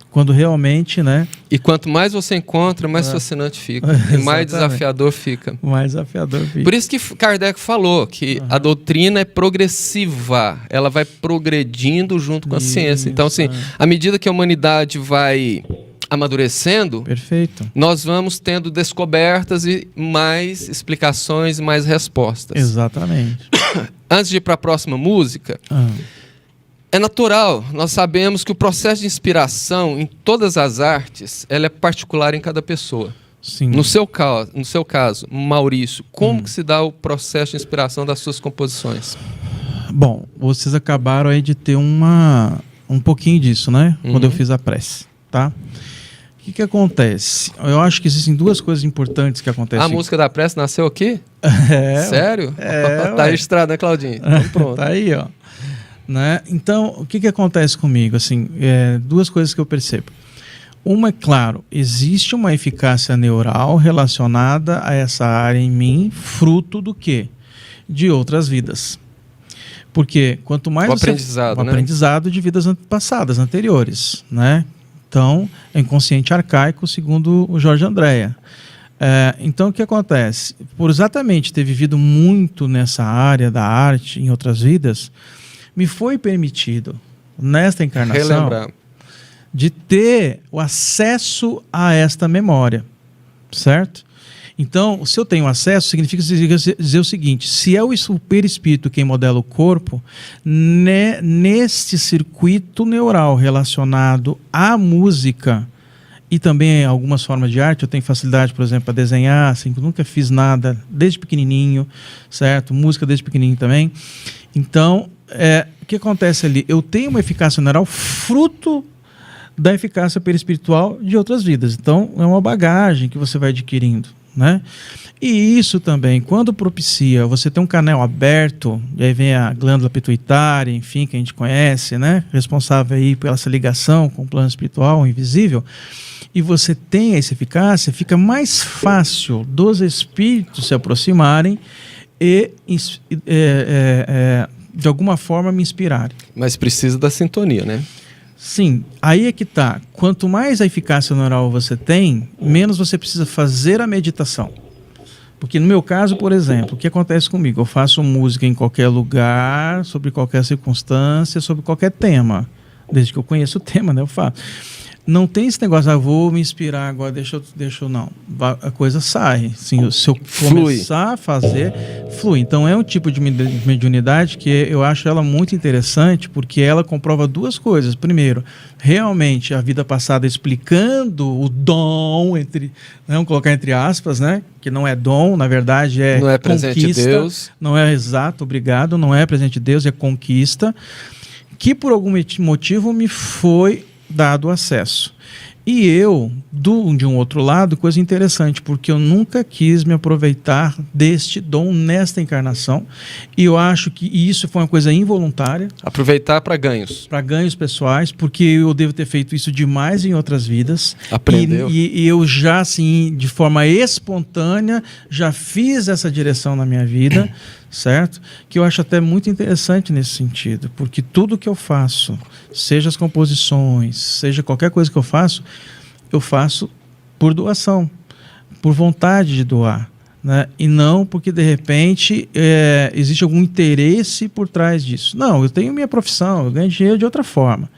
Quando realmente, né? E quanto mais você encontra, mais fascinante fica. E mais desafiador fica. Mais desafiador fica. Por isso que Kardec falou que a doutrina é progressiva. Ela vai progredindo junto com a ciência. Então, assim, à medida que a humanidade vai amadurecendo, perfeito, nós vamos tendo descobertas e mais explicações, mais respostas. Exatamente. Antes de ir para a próxima música... É natural, nós sabemos que o processo de inspiração em todas as artes, ela é particular em cada pessoa. Sim. No seu caso, Maurício, como que se dá o processo de inspiração das suas composições? Bom, vocês acabaram aí de ter um pouquinho disso, né? Quando eu fiz a prece, tá? O que acontece? Eu acho que existem 2 coisas importantes que acontecem. A música da prece nasceu aqui? Sério? Tá registrado, né, Claudinho? Então, pronto. Tá aí, ó. Né? Então, o que acontece comigo? Assim, 2 coisas que eu percebo. Uma é, claro, existe uma eficácia neural relacionada a essa área em mim, fruto do quê? De outras vidas. Porque quanto mais o aprendizado de vidas passadas, anteriores, né? Então, é inconsciente arcaico, segundo o Jorge Andréa. Então, o que acontece? Por exatamente ter vivido muito nessa área da arte em outras vidas, me foi permitido, nesta encarnação, de ter o acesso a esta memória, certo? Então, se eu tenho acesso, significa dizer o seguinte: se é o superespírito quem modela o corpo, neste circuito neural relacionado à música e também algumas formas de arte, eu tenho facilidade, por exemplo, para desenhar, assim, eu nunca fiz nada desde pequenininho, certo? Música desde pequenininho também. Então, o que acontece ali? Eu tenho uma eficácia neural fruto da eficácia perispiritual de outras vidas. Então, é uma bagagem que você vai adquirindo, né? E isso também, quando propicia você ter um canal aberto, e aí vem a glândula pituitária, enfim, que a gente conhece, né? Responsável aí pela essa ligação com o plano espiritual, o invisível, e você tem essa eficácia, fica mais fácil dos espíritos se aproximarem e de alguma forma me inspirarem. Mas precisa da sintonia, né? Sim, aí é que tá. Quanto mais a eficácia neural você tem, menos você precisa fazer a meditação. Porque no meu caso, por exemplo, o que acontece comigo? Eu faço música em qualquer lugar, sobre qualquer circunstância, sobre qualquer tema. Desde que eu conheço o tema, né? Eu faço. Não tem esse negócio, vou me inspirar agora, deixa eu não. A coisa sai. Assim, se eu começar a fazer, flui. Então é um tipo de mediunidade que eu acho ela muito interessante, porque ela comprova duas coisas. Primeiro, realmente a vida passada explicando o dom, vamos colocar entre aspas, né? Que não é dom, na verdade não é presente de Deus. Não é exato, obrigado, não é presente de Deus, é conquista, que por algum motivo me foi dado acesso. E eu, de um outro lado, coisa interessante, porque eu nunca quis me aproveitar deste dom nesta encarnação, e eu acho que isso foi uma coisa involuntária. Aproveitar para ganhos. Para ganhos pessoais, porque eu devo ter feito isso demais em outras vidas. Aprendeu. E eu já, assim, de forma espontânea, já fiz essa direção na minha vida, certo? Que eu acho até muito interessante nesse sentido, porque tudo que eu faço, seja as composições, seja qualquer coisa que eu faço por doação, por vontade de doar, né? E não porque de repente existe algum interesse por trás disso. Não, eu tenho minha profissão, eu ganho dinheiro de outra forma,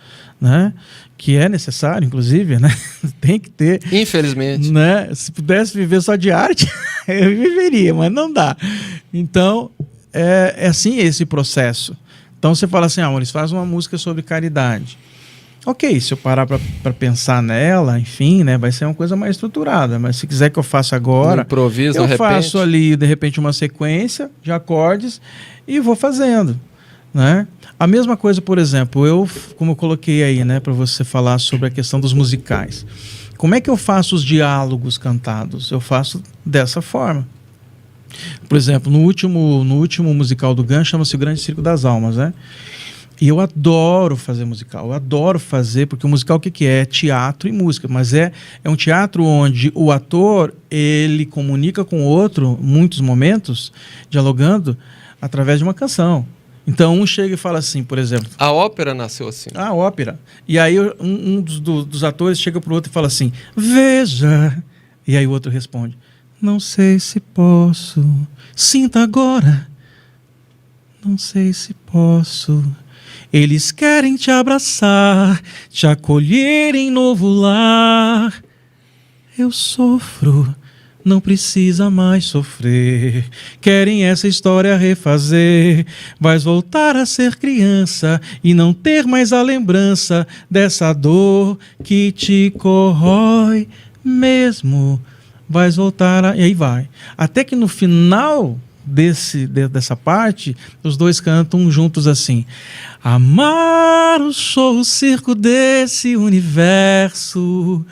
né? Que é necessário, inclusive, né? Tem que ter. Infelizmente. Né? Se pudesse viver só de arte, eu viveria, mas não dá. Então, é assim esse processo. Então você fala assim, Maurício, faz uma música sobre caridade. Ok, se eu parar para pensar nela, enfim, né, vai ser uma coisa mais estruturada. Mas se quiser que eu faça agora, improviso, eu faço ali, de repente, uma sequência de acordes e vou fazendo, né? A mesma coisa, por exemplo, como eu coloquei aí, né, para você falar sobre a questão dos musicais. Como é que eu faço os diálogos cantados? Eu faço dessa forma. Por exemplo, no último musical do GAN, chama-se O Grande Circo das Almas, né? E eu adoro fazer musical, eu adoro fazer, porque o musical o que é? É teatro e música, mas é um teatro onde o ator, ele comunica com o outro, muitos momentos, dialogando, através de uma canção. Então, um chega e fala assim, por exemplo... A ópera nasceu assim. A ópera. E aí, um dos atores chega para o outro e fala assim, veja... E aí o outro responde, não sei se posso, sinta agora, não sei se posso... Eles querem te abraçar, te acolher em novo lar. Eu sofro, não precisa mais sofrer. Querem essa história refazer. Vais voltar a ser criança e não ter mais a lembrança dessa dor que te corrói mesmo. Vais voltar a... E aí vai. Até que no final... dessa parte, os dois cantam juntos assim: amar o show, o circo desse universo,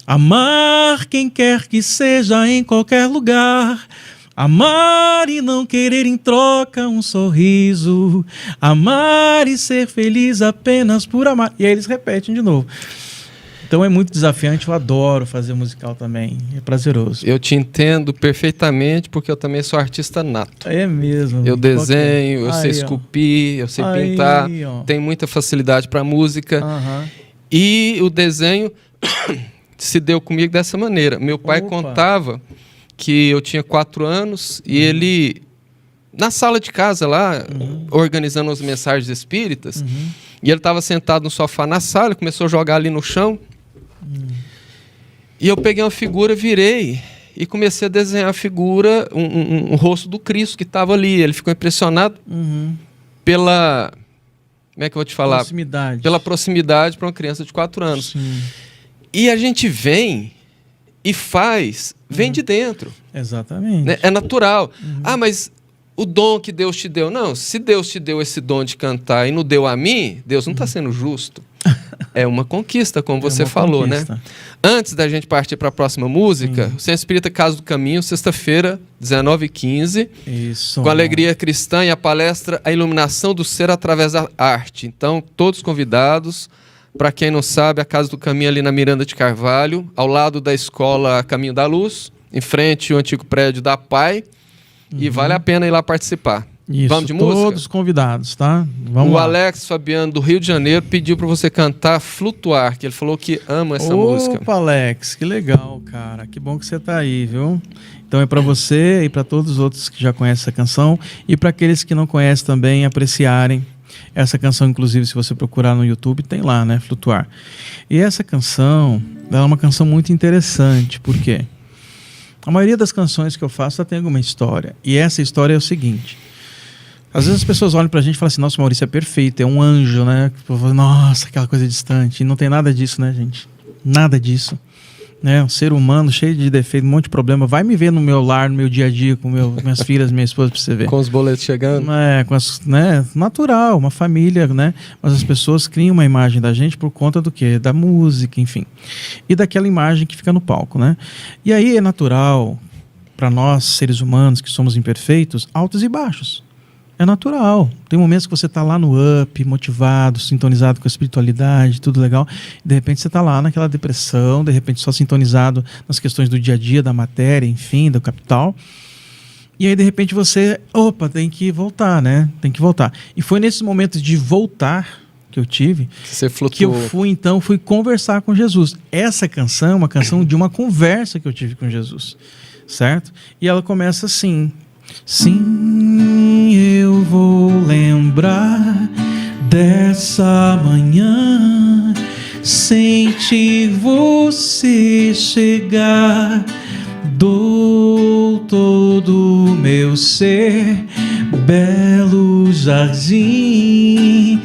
amar quem quer que seja em qualquer lugar, amar e não querer em troca um sorriso, amar e ser feliz apenas por amar. E aí eles repetem de novo. Então é muito desafiante, eu adoro fazer musical também, é prazeroso. Eu te entendo perfeitamente, porque eu também sou artista nato. É mesmo. Eu desenho, eu sei esculpir, eu sei pintar, tenho muita facilidade para música. E o desenho se deu comigo dessa maneira. Meu pai contava que eu tinha 4 anos e ele, na sala de casa lá, organizando as mensagens espíritas, e ele estava sentado no sofá na sala, começou a jogar ali no chão. E eu peguei uma figura, virei e comecei a desenhar a figura, um rosto do Cristo que estava ali. Ele ficou impressionado pela... Como é que eu vou te falar? Proximidade. Pela proximidade para uma criança de 4 anos. Sim. E a gente vem e faz, vem de dentro. Exatamente. Né? É natural. Mas o dom que Deus te deu... Não, se Deus te deu esse dom de cantar e não deu a mim, Deus não está sendo justo. É uma conquista, como você falou, conquista, né? Antes da gente partir para a próxima música, o Centro Espírita Casa do Caminho, sexta-feira, 19h15. Isso. Com Alegria Cristã e a palestra A Iluminação do Ser através da Arte. Então, todos convidados. Para quem não sabe, a Casa do Caminho ali na Miranda de Carvalho, ao lado da escola Caminho da Luz, em frente ao antigo prédio da PAI. E vale a pena ir lá participar. Isso, vamos de música? Todos convidados, tá? Vamos lá. Alex Fabiano, do Rio de Janeiro, pediu para você cantar Flutuar, que ele falou que ama essa música. Opa, Alex, que legal, cara. Que bom que você tá aí, viu? Então é para você e para todos os outros que já conhecem essa canção e para aqueles que não conhecem também apreciarem Essa canção, inclusive, se você procurar no YouTube, tem lá, né? Flutuar. E essa canção, ela é uma canção muito interessante. Por quê? A maioria das canções que eu faço, ela tem alguma história. E essa história é o seguinte. Às vezes as pessoas olham pra gente e falam assim, nossa, Maurício é perfeito, é um anjo, né? Nossa, aquela coisa distante. E não tem nada disso, né, gente? Nada disso. Né? Um ser humano cheio de defeito, um monte de problema. Vai me ver no meu lar, no meu dia a dia, com minhas filhas, minha esposa, pra você ver. Com os boletos chegando. Né? Natural, uma família, né? Mas as pessoas criam uma imagem da gente por conta do quê? Da música, enfim. E daquela imagem que fica no palco, né? E aí é natural, para nós, seres humanos, que somos imperfeitos, altos e baixos. É natural. Tem momentos que você está lá no up, motivado, sintonizado com a espiritualidade, tudo legal. E de repente você está lá naquela depressão, de repente só sintonizado nas questões do dia a dia, da matéria, enfim, do capital. E aí de repente você, tem que voltar, né? Tem que voltar. E foi nesses momentos de voltar que eu tive, que eu fui conversar com Jesus. Essa canção é uma canção de uma conversa que eu tive com Jesus, certo? E ela começa assim... Sim, eu vou lembrar dessa manhã, senti você chegar, dou todo o meu ser, belo jardim,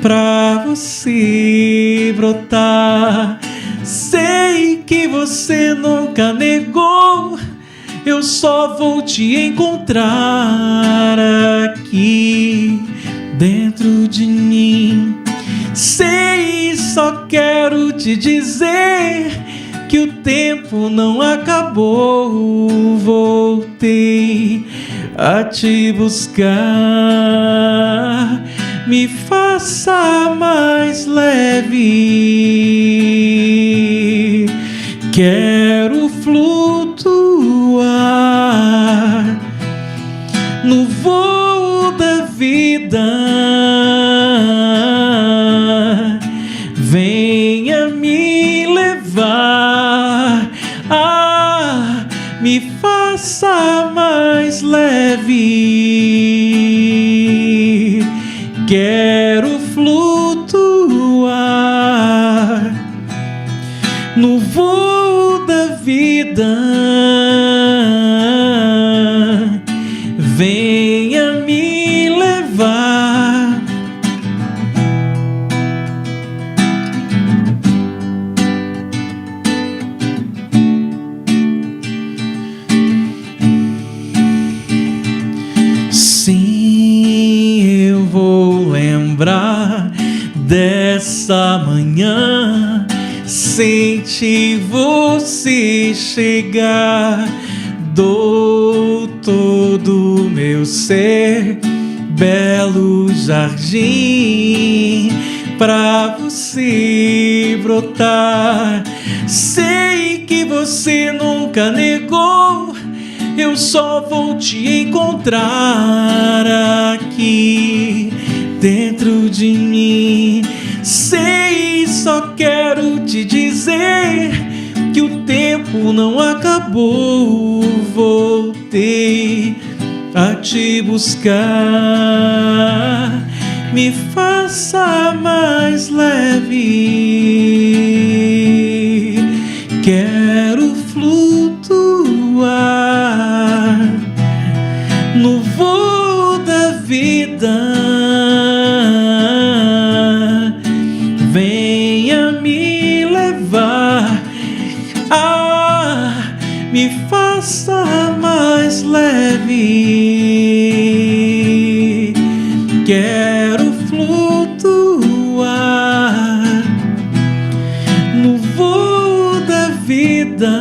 pra você brotar. Sei que você nunca negou, eu só vou te encontrar aqui dentro de mim. Sei, só quero te dizer que o tempo não acabou. Voltei a te buscar. Me faça mais leve. Quero flutuar no voo da vida. Venha me levar. Me faça mais leve. Quero flutuar no voo da vida. Venha me levar. Sim, eu vou lembrar dessa manhã, senti você chegar, dou todo o meu ser, belo jardim, pra você brotar. Sei que você nunca negou, eu só vou te encontrar aqui dentro de mim. Sei, só quero te dizer que o tempo não acabou. Voltei a te buscar. Me faça mais leve. Quero flutuar no voo da vida. Venha me levar. Me faça mais leve. Quero flutuar no voo da vida.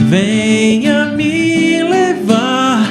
Venha me levar.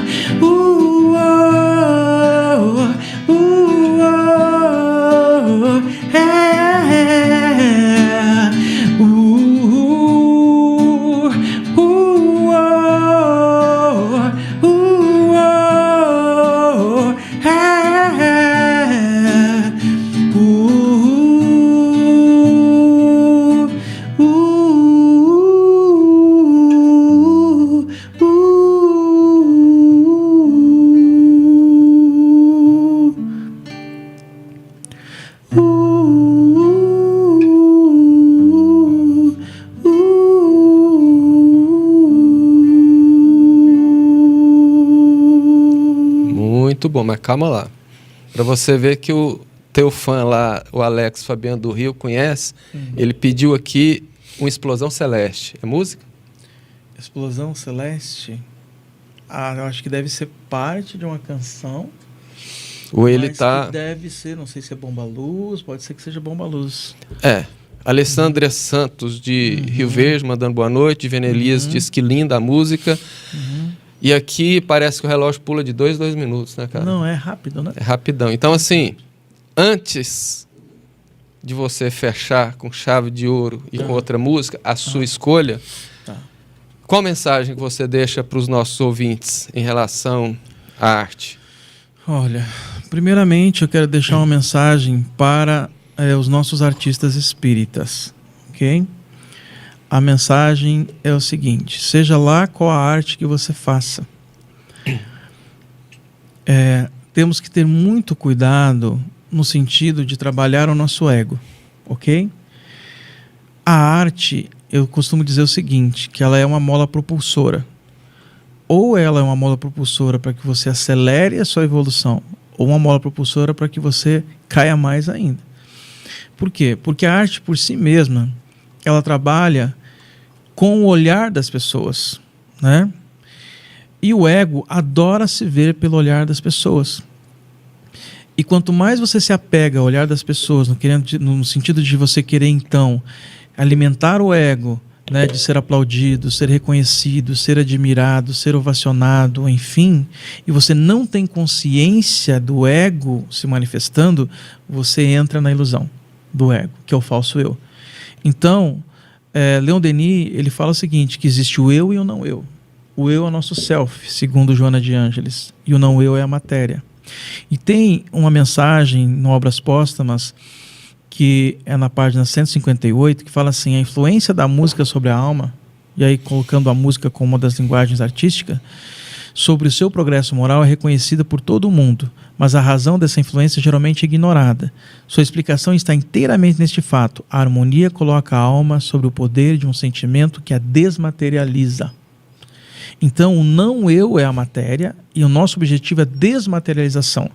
Muito bom, mas calma lá. Para você ver que o teu fã lá, o Alex Fabiano do Rio, conhece, ele pediu aqui uma Explosão Celeste. É música? Explosão Celeste? Eu acho que deve ser parte de uma canção. Ou ele mas tá... que deve ser, não sei se é Bomba Luz, pode ser que seja Bomba Luz. Alessandra Santos, de Rio Verde, mandando boa noite. Ivene Elias diz que linda a música. E aqui parece que o relógio pula de 2 minutos, né, cara? Não, é rápido, né? É rapidão. Então, assim, antes de você fechar com chave de ouro e com outra música, a sua escolha, qual mensagem que você deixa para os nossos ouvintes em relação à arte? Olha, primeiramente eu quero deixar uma mensagem para os nossos artistas espíritas, ok? A mensagem é o seguinte: seja lá qual a arte que você faça, temos que ter muito cuidado no sentido de trabalhar o nosso ego, ok? A arte, eu costumo dizer o seguinte, que ela é uma mola propulsora. Ou ela é uma mola propulsora para que você acelere a sua evolução, ou uma mola propulsora para que você caia mais ainda. Por quê? Porque a arte por si mesma, ela trabalha com o olhar das pessoas, né? E o ego adora se ver pelo olhar das pessoas. E quanto mais você se apega ao olhar das pessoas, no sentido de você querer, então, alimentar o ego, né, de ser aplaudido, ser reconhecido, ser admirado, ser ovacionado, enfim, e você não tem consciência do ego se manifestando, você entra na ilusão do ego, que é o falso eu. Então, Leon Denis, ele fala o seguinte, que existe o eu e o não eu. O eu é o nosso self, segundo Joana de Ângeles, e o não eu é a matéria. E tem uma mensagem no Obras Póstumas, que é na página 158, que fala assim: a influência da música sobre a alma, e aí colocando a música como uma das linguagens artísticas, sobre o seu progresso moral é reconhecida por todo o mundo, mas a razão dessa influência é geralmente ignorada. Sua explicação está inteiramente neste fato: a harmonia coloca a alma sobre o poder de um sentimento que a desmaterializa. Então, o não eu é a matéria e o nosso objetivo é a desmaterialização.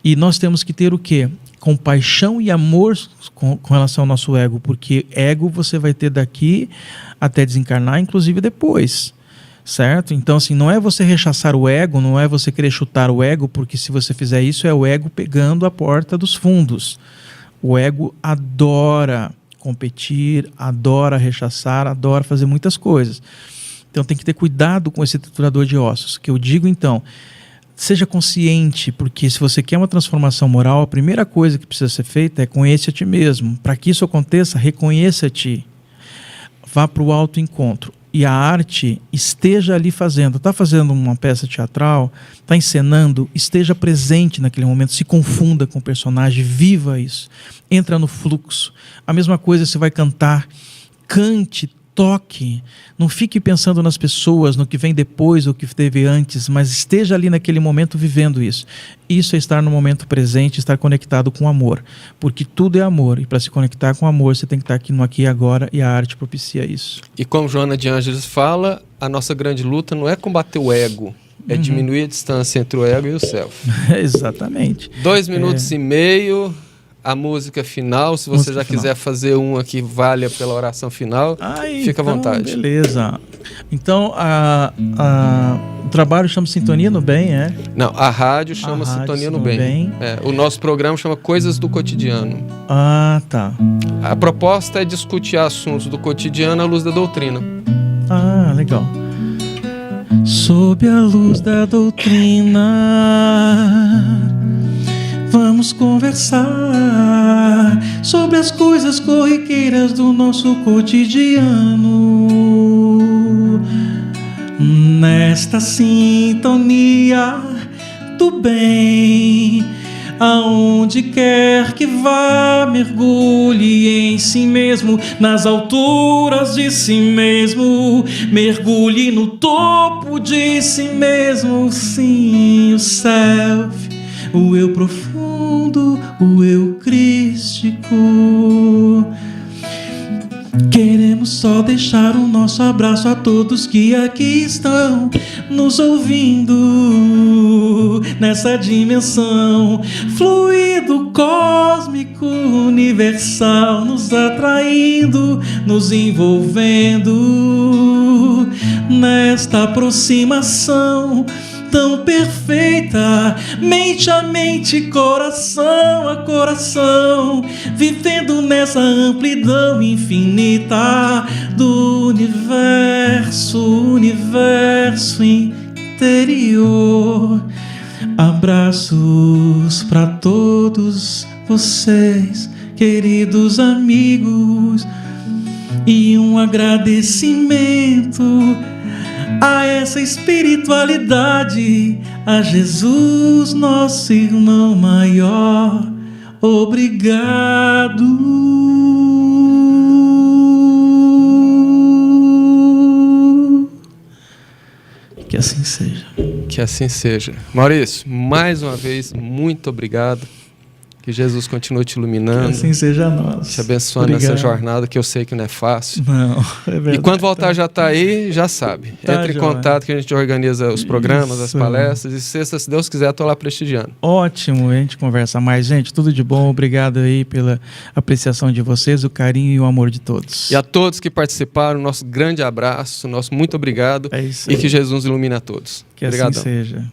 E nós temos que ter o quê? Compaixão e amor com relação ao nosso ego, porque ego você vai ter daqui até desencarnar, inclusive depois, certo? Então, assim, não é você rechaçar o ego, não é você querer chutar o ego, porque se você fizer isso é o ego pegando a porta dos fundos. O ego adora competir, adora rechaçar, adora fazer muitas coisas. Então tem que ter cuidado com esse triturador de ossos, que eu digo então, seja consciente, porque se você quer uma transformação moral, a primeira coisa que precisa ser feita é conhecer a ti mesmo. Para que isso aconteça, reconheça-te, vá para o autoencontro. E a arte esteja ali fazendo, está fazendo uma peça teatral, está encenando, esteja presente naquele momento, se confunda com o personagem, viva isso, entra no fluxo. A mesma coisa você vai cantar, cante, toque, não fique pensando nas pessoas, no que vem depois ou o que teve antes, mas esteja ali naquele momento vivendo isso. Isso é estar no momento presente, estar conectado com o amor, porque tudo é amor, e para se conectar com o amor você tem que estar aqui no aqui e agora, e a arte propicia isso. E como Joana de Ângeles fala, a nossa grande luta não é combater o ego, é diminuir a distância entre o ego e o self. Exatamente. 2 minutos e meio... A música final, se você já quiser fazer uma que valha pela oração final, fica à vontade. Beleza. Então, o trabalho chama Sintonia no Bem, é? Não, a rádio chama Sintonia no Bem. O nosso programa chama Coisas do Cotidiano. Ah, tá. A proposta é discutir assuntos do cotidiano à luz da doutrina. Ah, legal. Sob a luz da doutrina, vamos conversar sobre as coisas corriqueiras do nosso cotidiano. Nesta sintonia do bem, aonde quer que vá, mergulhe em si mesmo, nas alturas de si mesmo, mergulhe no topo de si mesmo, sim, o self, o eu profundo, o eu crístico. Queremos só deixar o nosso abraço a todos que aqui estão nos ouvindo. nessa dimensão, fluido cósmico universal, nos atraindo, nos envolvendo nesta aproximação tão perfeita, mente a mente, coração a coração, vivendo nessa amplidão infinita do universo interior. Abraços para todos vocês, queridos amigos, e um agradecimento a essa espiritualidade, a Jesus, nosso irmão maior. Obrigado. Que assim seja. Que assim seja. Maurício, mais uma vez, muito obrigado. Que Jesus continue te iluminando. Que assim seja nós. Te abençoando nessa jornada, que eu sei que não é fácil. Não, é verdade. E quando voltar já está aí, já sabe. Entre em contato que a gente organiza os programas, as palestras. E sexta, se Deus quiser, estou lá prestigiando. Ótimo, a gente conversa mais. Gente, tudo de bom. Obrigado aí pela apreciação de vocês, o carinho e o amor de todos. E a todos que participaram, nosso grande abraço, nosso muito obrigado. É isso aí. E que Jesus ilumine a todos. Que Obrigadão. assim seja.